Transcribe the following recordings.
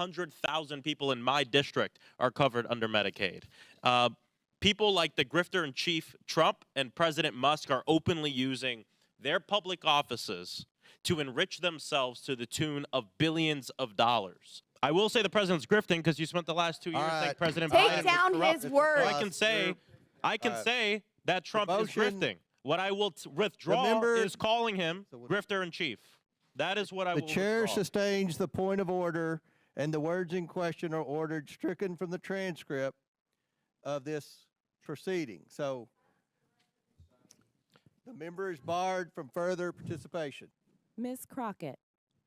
100,000 people in my district are covered under Medicaid. People like the grifter-in-chief Trump and President Musk are openly using their public offices to enrich themselves to the tune of billions of dollars. I will say the president's grifting because you spent the last 2 years saying President Biden Take down was corrupt. his words. So I can say that Trump is grifting. What I will withdraw is calling him grifter-in-chief. That is what I will The chair withdraw. sustains the point of order, and the words in question are ordered stricken from the transcript of this proceeding. So the member is barred from further participation. Ms. Crockett.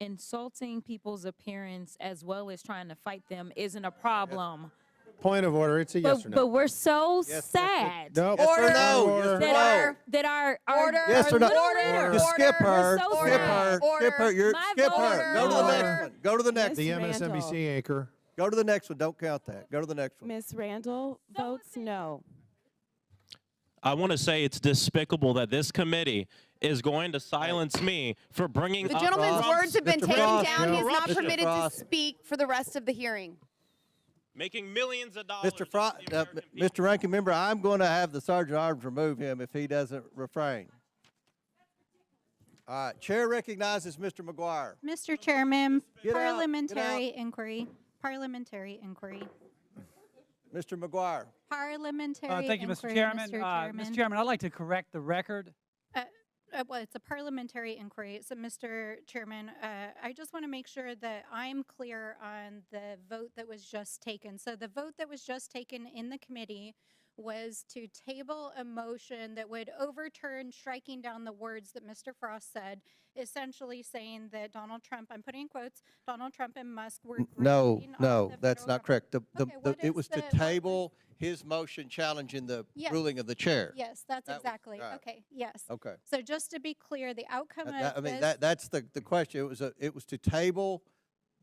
Insulting people's appearance as well as trying to fight them isn't a problem. Point of order. It's a yes or no. But we're so sad No. Yes or no? Order. Yes or no? that our Yes or no? little Just skip her. We're so Skip sad. her. Skip her. You're My skip vote. her. Go to the next one. Go to the next The one. MSNBC anchor. Go to the next one. Don't count that. Go to the next one. Ms. Randall votes no. I want to say it's despicable that this committee is going to silence me for bringing The up gentleman's Trump's words have been Mr. taken Frost, down. He is not Mr. permitted to Frost. speak for the rest of the hearing. making millions of dollars. Mr. Frost, Mr. Ranking Member, I'm going to have the Sergeant at Arms remove him if he doesn't refrain. All right. Chair recognizes Mr. McGuire. Mr. Chairman, Get out, parliamentary inquiry. Parliamentary inquiry. Mr. McGuire. Parliamentary Thank you, inquiry, Mr. Chairman. Mr. Chairman. Mr. Chairman, I'd like to correct the record. Well, it's a parliamentary inquiry. So, Mr. Chairman, I just want to make sure that I'm clear on the vote that was just taken. So the vote that was just taken in the committee was to table a motion that would overturn striking down the words that Mr. Frost said, essentially saying that Donald Trump, I'm putting in quotes, Donald Trump and Musk were No, grifting off no, the that's federal not correct. Okay, It was to table his motion challenging the Yes. ruling of the chair. Yes, that's That was- exactly. all right. Okay, yes. Okay. So just to be clear, the outcome of I mean, this, that's the question. It was to table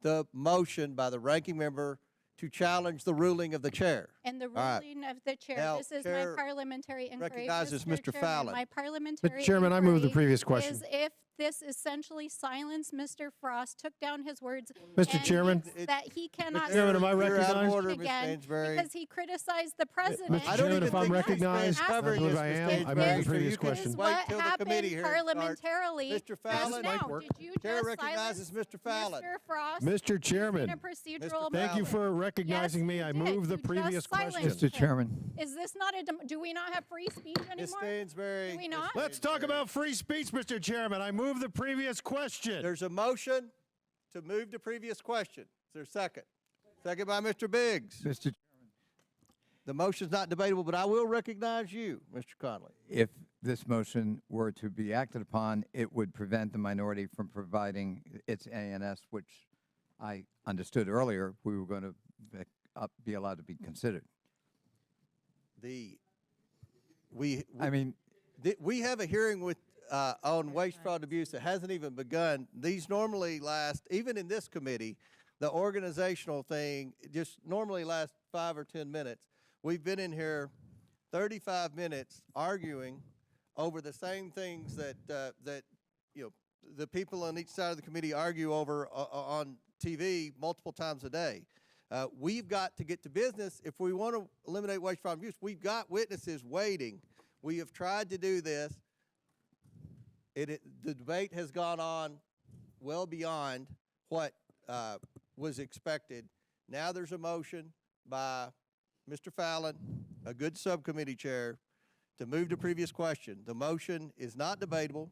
the motion by the ranking member to challenge the ruling of the chair. and the right. ruling of the chair, Now, this is Chair my parliamentary inquiry. recognizes Mr. Chairman, Fallon. My parliamentary Chairman, I move the inquiry previous question. is if this essentially silenced Mr. Frost, took down his words, Mr. and Chairman? thinks that he cannot Chairman, am I speak You're out of recognized? order, Ms. again Stansberry. because he criticized the president. Mr. I don't Chairman, even if I'm think this recognized, man's I covering believe this, I Ms. am. I move the Stansberry, so previous you can question. This is wait what till the happened committee hearing starts. parliamentarily Mr. just Fallon? now. Did you Chair just recognizes silence Mr. Fallon. Mr. Frost Mr. in Chairman, a procedural thank you motion? for recognizing me. Yes, I you did. move the You just previous silenced question. him. Chairman. Is this not a, do we not have free speech Ms. anymore? Stansberry. Do we not? Let's talk about free speech, Mr. Chairman. I move the previous question. There's a motion to move the previous question. Is there a second? Second by Mr. Biggs. Mr. The motion's not debatable, but I will recognize you, Mr. Conley. If this motion were to be acted upon, it would prevent the minority from providing its ANS, which I understood earlier we were going to be allowed to be considered. We have a hearing with on waste, fraud, abuse that hasn't even begun. These normally last, even in this committee, the organizational thing just normally lasts 5 or 10 minutes. We've been in here 35 minutes arguing over the same things that the people on each side of the committee argue over on TV multiple times a day. We've got to get to business if we want to eliminate waste, fraud, and abuse. We've got witnesses waiting. We have tried to do this. The debate has gone on well beyond what was expected. Now there's a motion by Mr. Fallon, a good subcommittee chair, to move to previous question. The motion is not debatable.